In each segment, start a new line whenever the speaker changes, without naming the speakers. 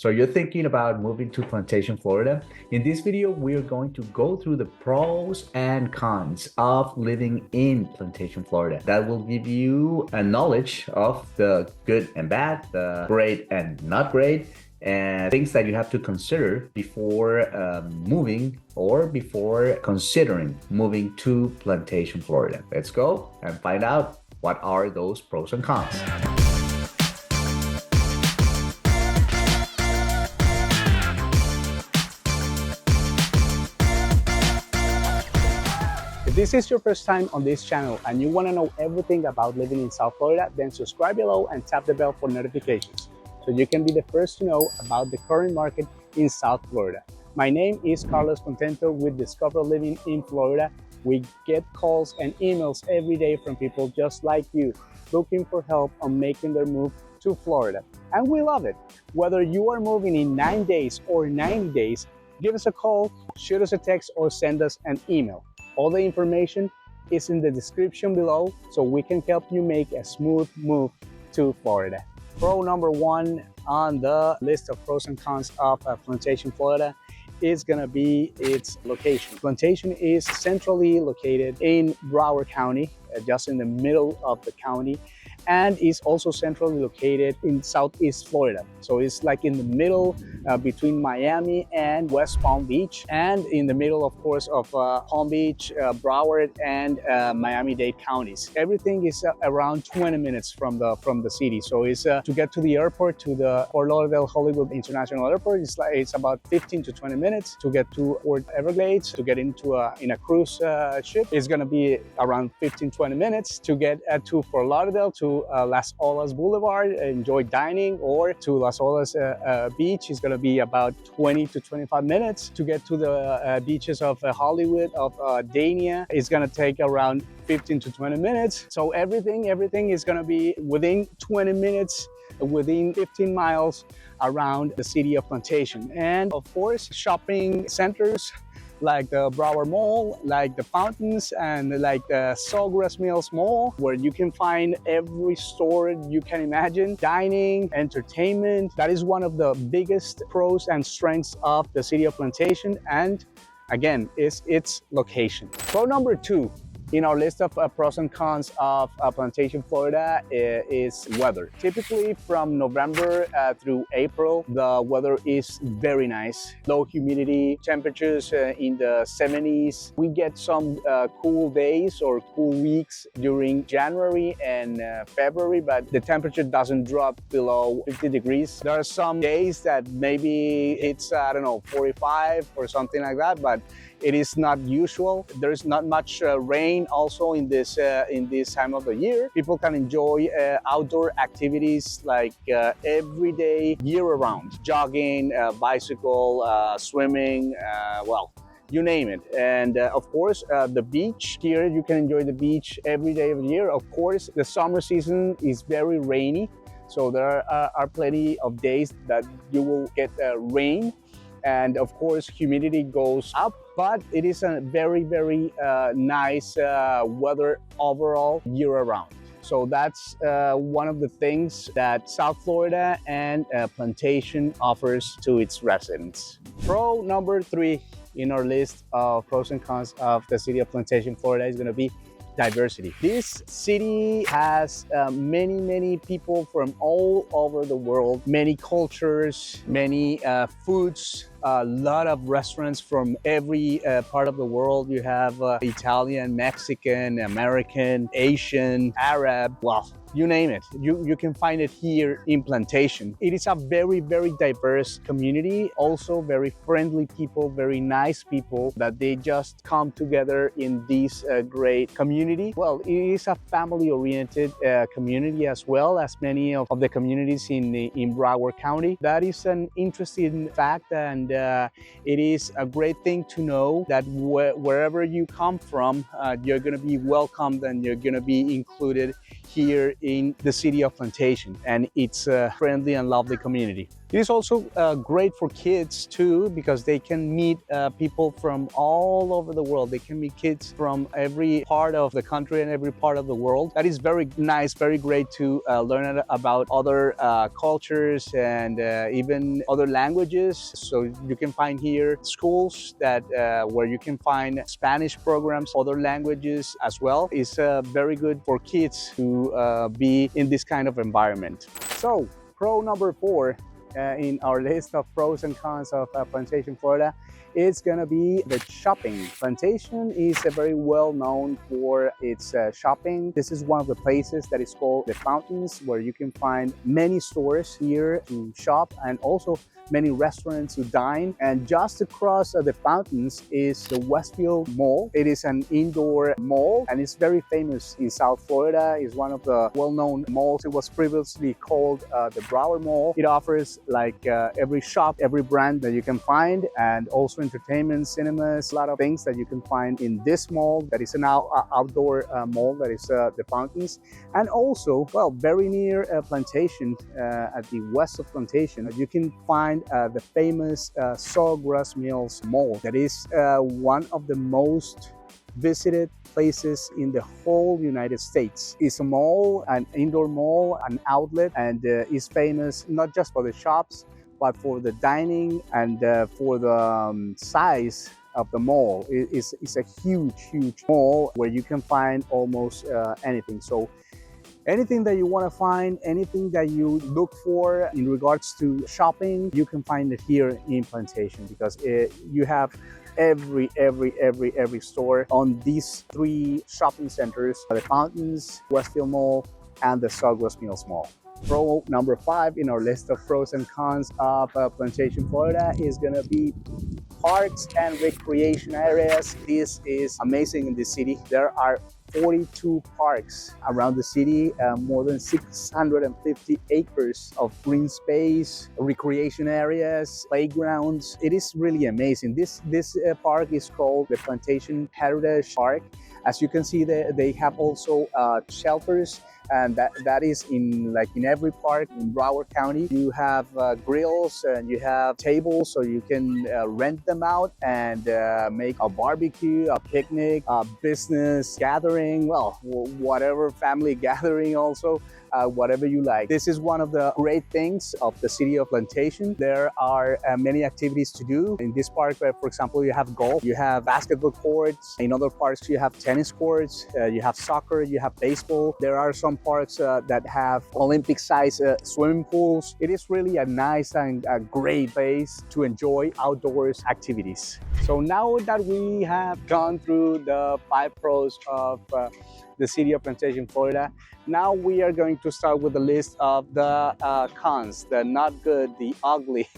So you're thinking about moving to Plantation, Florida? In this video, we're going to go through the pros and cons of living in Plantation, Florida. That will give you a knowledge of the good and bad, the great and not great, and things that you have to consider before moving or before considering moving to Plantation, Florida. Let's go and find out what are those pros and cons.
If this is your first time on this channel and you want to know everything about living in South Florida, then subscribe below and tap the bell for notifications so you can be the first to know about the current market in South Florida. My name is Carlos Contento with Discover Living in Florida. We get calls and emails every day from people just like you looking for help on making their move to Florida. And we love it. Whether you are moving in 9 days or 90 days, give us a call, shoot us a text, or send us an email. All the information is in the description below so we can help you make a smooth move to Florida. Pro number one on the list of pros and cons of Plantation, Florida is gonna be its location. Plantation is centrally located in Broward County, just in the middle of the county, and is also centrally located in Southeast Florida. So it's like in the middle between Miami and West Palm Beach, and in the middle, of course, of Palm Beach, Broward, and Miami-Dade counties. Everything is around 20 minutes from the city. So it's to get to the airport, to the Fort Lauderdale Hollywood International Airport, it's about 15 to 20 minutes. To get to Port Everglades, to get into in a cruise ship, it's going to be around 15-20 minutes. To get to Fort Lauderdale, to Las Olas Boulevard, enjoy dining, or to Las Olas Beach is going to be about 20 to 25 minutes. To get to the beaches of Hollywood, of Dania, it's going to take around 15 to 20 minutes. So everything is going to be within 20 minutes, within 15 miles around the city of Plantation. And of course, shopping centers like the Broward Mall, like the Fountains, and like the Sawgrass Mills Mall, where you can find every store you can imagine. Dining, entertainment, that is one of the biggest pros and strengths of the city of Plantation, and again, is its location. Pro number two in our list of pros and cons of Plantation, Florida is weather. Typically from November through April, the weather is very nice. Low humidity, temperatures in the 70s. We get some cool days or cool weeks during January and February, but the temperature doesn't drop below 50 degrees. There are some days that maybe it's, I don't know, 45 or something like that, but it is not usual. There's not much rain also in this time of the year. People can enjoy outdoor activities like every day, year-round. Jogging, bicycle, swimming, well, you name it. And of course, the beach. Here you can enjoy the beach every day of the year. Of course, the summer season is very rainy, so there are plenty of days that you will get rain. And of course, humidity goes up, but it is a very, very nice weather overall year-round. So that's one of the things that South Florida and Plantation offers to its residents. Pro number three in our list of pros and cons of the city of Plantation, Florida is going to be diversity. This city has many people from all over the world, many cultures, many foods, a lot of restaurants from every part of the world. You have Italian, Mexican, American, Asian, Arab, well, you name it. You can find it here in Plantation. It is a very diverse community, also very friendly people, very nice people that they just come together in this great community. Well, it is a family-oriented community as well as many of the communities in Broward County. That is an interesting fact, and it is a great thing to know that wherever you come from, you're gonna be welcomed and you're gonna be included here in the city of Plantation, and it's a friendly and lovely community. It is also great for kids too, because they can meet people from all over the world. They can meet kids from every part of the country and every part of the world. That is very nice, very great to learn about other cultures and even other languages. So you can find here schools that where you can find Spanish programs, other languages as well. It's very good for kids to be in this kind of environment. So pro number 4 in our list of pros and cons of Plantation, Florida, it's gonna be the shopping. Plantation is very well known for its shopping. This is one of the places that is called the Fountains, where you can find many stores here to shop and also many restaurants to dine. And just across the Fountains is the Westfield Mall. It is an indoor mall and it's very famous in South Florida. It's one of the well-known malls. It was previously called the Broward Mall. It offers like every shop, every brand that you can find, and also entertainment, cinemas, a lot of things that you can find in this mall that is an outdoor mall that is the Fountains. And also, well, very near Plantation, at the west of Plantation, you can find the famous Sawgrass Mills Mall. That is one of the most visited places in the whole United States. It's a mall, an indoor mall, an outlet, and is famous not just for the shops, but for the dining and for the size of the mall. It's a huge mall where you can find almost anything. So anything that you want to find, anything that you look for in regards to shopping, you can find it here in Plantation, because you have every store on these 3 shopping centers: the Fountains, Westfield Mall, and the Sawgrass Mills Mall. Pro number 5 in our list of pros and cons of Plantation, Florida is gonna be parks and recreation areas. This is amazing in this city. There are 42 parks around the city, more than 650 acres of green space, recreation areas, playgrounds. It is really amazing. This park is called the Plantation Heritage Park. As you can see, they have also shelters, and that is in every park in Broward County. You have grills and you have tables, so you can rent them out and make a barbecue, a picnic, a business gathering, well, whatever, family gathering also. Whatever you like. This is one of the great things of the city of Plantation. There are many activities to do. In this park, for example, you have golf, you have basketball courts. In other parks, you have tennis courts, you have soccer, you have baseball. There are some parks that have Olympic-sized swimming pools. It is really a nice and a great place to enjoy outdoors activities. So now that we have gone through the 5 pros of the city of Plantation, Florida, now we are going to start with the list of the cons, the not good, the ugly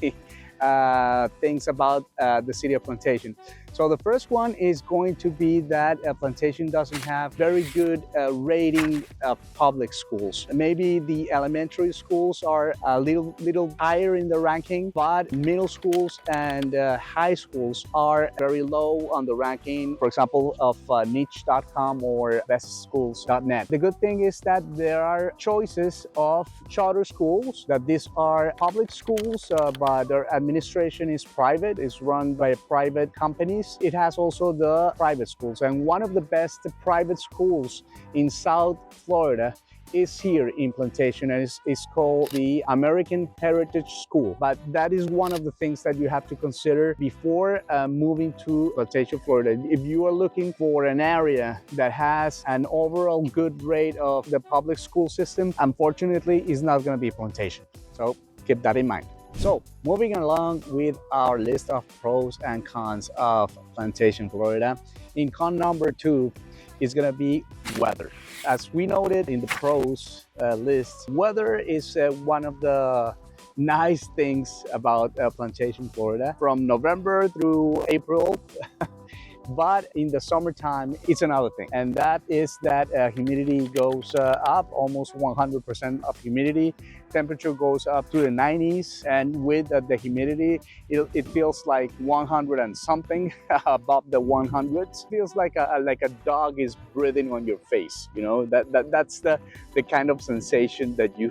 things about the city of Plantation. So the first one is going to be that Plantation doesn't have very good rating of public schools. Maybe the elementary schools are a little higher in the ranking, but middle schools and high schools are very low on the ranking, for example, of niche.com or bestschools.net. The good thing is that there are choices of charter schools, that these are public schools, but their administration is private, is run by private companies. It has also the private schools, and one of the best private schools in South Florida is here in Plantation, and it's called the American Heritage School. But that is one of the things that you have to consider before moving to Plantation, Florida. If you are looking for an area that has an overall good rate of the public school system, unfortunately, it's not going to be Plantation. So keep that in mind. So moving along with our list of pros and cons of Plantation, Florida, in con number 2 is going to be weather. As we noted in the pros list, weather is one of the nice things about Plantation, Florida. From November through April, But in the summertime, it's another thing. And that is that humidity goes up, almost 100% of humidity. Temperature goes up to the 90s. And with the humidity, it feels like 100 and something above the 100s. Feels like a dog is breathing on your face. You know, that's the kind of sensation that you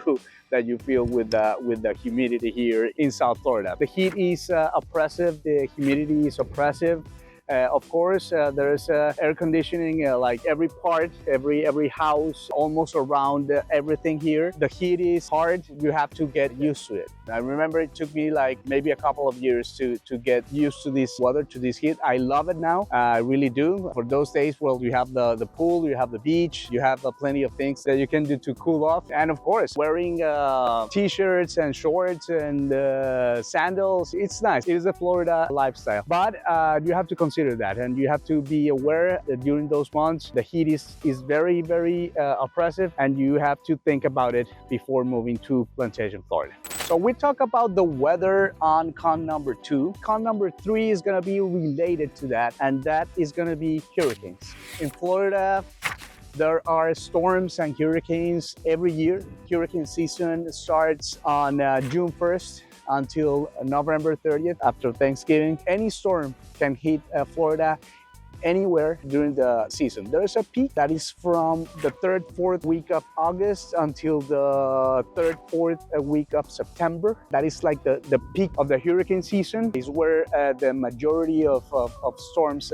feel with the humidity here in South Florida. The heat is oppressive, the humidity is oppressive. Of course, there's air conditioning like every part, every house, almost around everything here. The heat is hard. You have to get used to it. I remember it took me like maybe a couple of years to get used to this weather, to this heat. I love it now. I really do. For those days, well, you have the pool, you have the beach, you have plenty of things that you can do to cool off. And of course, wearing t-shirts and shorts and sandals, it's nice. It is a Florida lifestyle. But you have to consider that, and you have to be aware that during those months the heat is very, very oppressive, and you have to think about it before moving to Plantation, Florida. So we talk about the weather on con number 2. Con number 3 is going to be related to that, and that is going to be hurricanes. In Florida, there are storms and hurricanes every year. Hurricane season starts on June 1st until November 30th after Thanksgiving. Any storm can hit Florida anywhere during the season. There's a peak that is from the 3rd, 4th week of August until the 3rd, 4th week of September. That is like the peak of the hurricane season, is where the majority of storms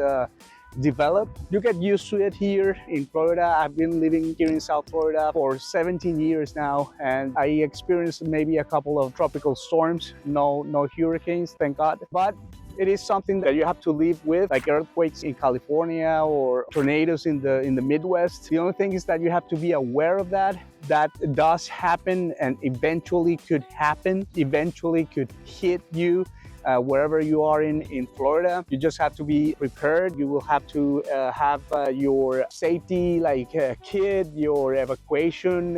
develop. You get used to it here in Florida. I've been living here in South Florida for 17 years now, and I experienced maybe a couple of tropical storms, no hurricanes, thank God. But it is something that you have to live with, like earthquakes in California or tornadoes in the Midwest. The only thing is that you have to be aware of that. That does happen and eventually could happen, eventually could hit you. Wherever you are in Florida, you just have to be prepared. You will have to have your safety like kit, your evacuation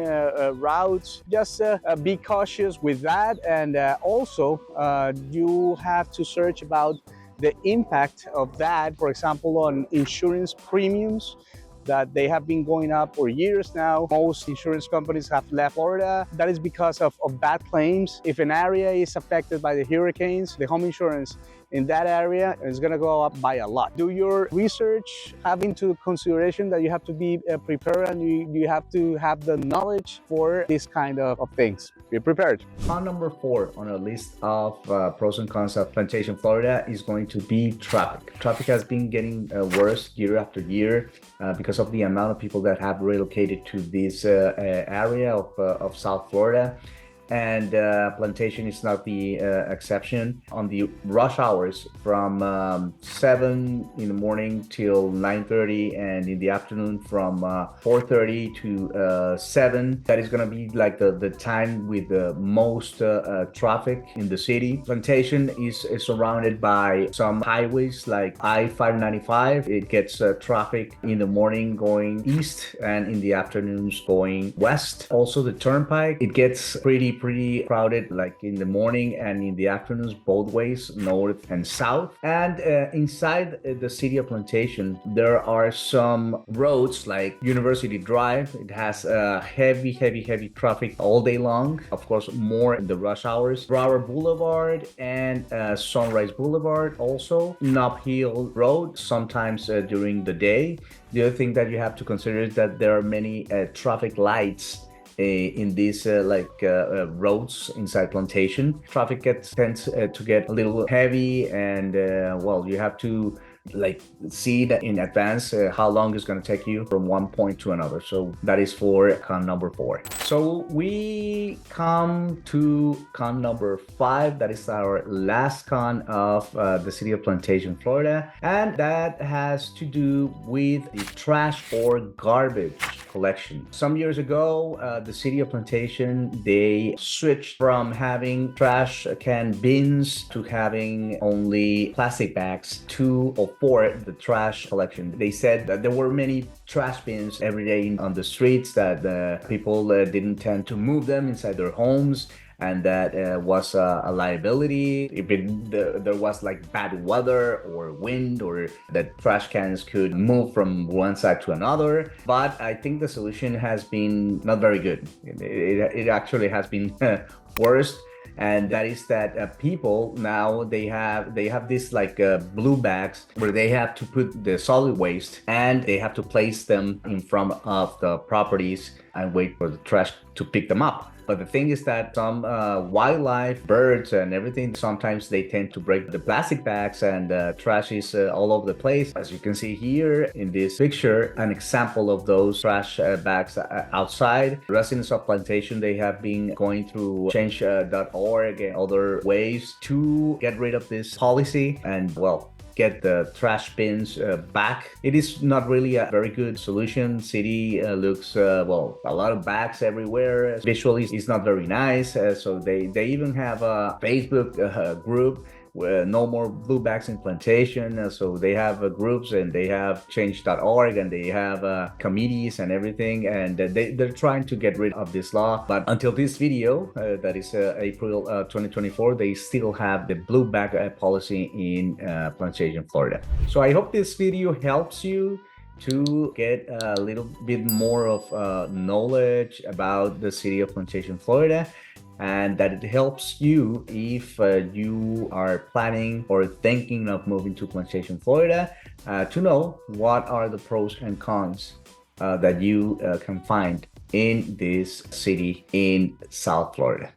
routes. Just be cautious with that, and also you have to search about the impact of that, for example, on insurance premiums, that they have been going up for years now. Most insurance companies have left Florida. That is because of bad claims. If an area is affected by the hurricanes, the home insurance in that area is going to go up by a lot. Do your research, have into consideration that you have to be prepared, and you have to have the knowledge for this kind of things. Be prepared.
Con number 4 on our list of pros and cons of Plantation, Florida is going to be traffic. Traffic has been getting worse year after year because of the amount of people that have relocated to this area of South Florida. And Plantation is not the exception. On the rush hours from 7 in the morning till 9:30, and in the afternoon from 4:30 to 7, that is going to be like the time with the most traffic in the city. Plantation is surrounded by some highways like I-595. It gets traffic in the morning going east, and in the afternoons going west. Also the turnpike, it gets pretty crowded, like in the morning and in the afternoons, both ways, north and south. And inside the city of Plantation, there are some roads like University Drive. It has heavy traffic all day long, of course more in the rush hours. Broward Boulevard and Sunrise Boulevard, also Nob Hill Road, sometimes during the day. The other thing that you have to consider is that there are many traffic lights in these roads inside Plantation. Traffic tends to get a little heavy, and well, you have to see that in advance how long it's going to take you from one point to another. So that is for con number 4. So we come to con number 5. That is our last con of the city of Plantation, Florida, and that has to do with the trash or garbage collection. Some years ago, the city of Plantation, they switched from having trash can bins to having only plastic bags, 2 or 4 the trash collection. They said that there were many trash bins every day on the streets, that people didn't tend to move them inside their homes, and that was a liability if there was like bad weather or wind, or that trash cans could move from one side to another. But I think the solution has been not very good. It actually has been worse, and that is that people now they have this like blue bags where they have to put the solid waste and they have to place them in front of the properties and wait for the trash to pick them up. But the thing is that some wildlife, birds and everything, sometimes they tend to break the plastic bags, and trash is all over the place. As you can see here in this picture, an example of those trash bags outside. Residents of Plantation, they have been going through change.org and other ways to get rid of this policy and, well, get the trash bins back. It is not really a very good solution. City looks, well, a lot of bags everywhere. Visually, it's not very nice. So they even have a Facebook group where no more blue bags in Plantation. So they have groups, and they have change.org, and they have committees and everything, and they're trying to get rid of this law. But until this video, that is April 2024, they still have the blue bag policy in Plantation, Florida. So I hope this video helps you to get a little bit more of knowledge about the city of Plantation, Florida, and that it helps you if you are planning or thinking of moving to Plantation, Florida, to know what are the pros and cons that you can find in this city in South Florida.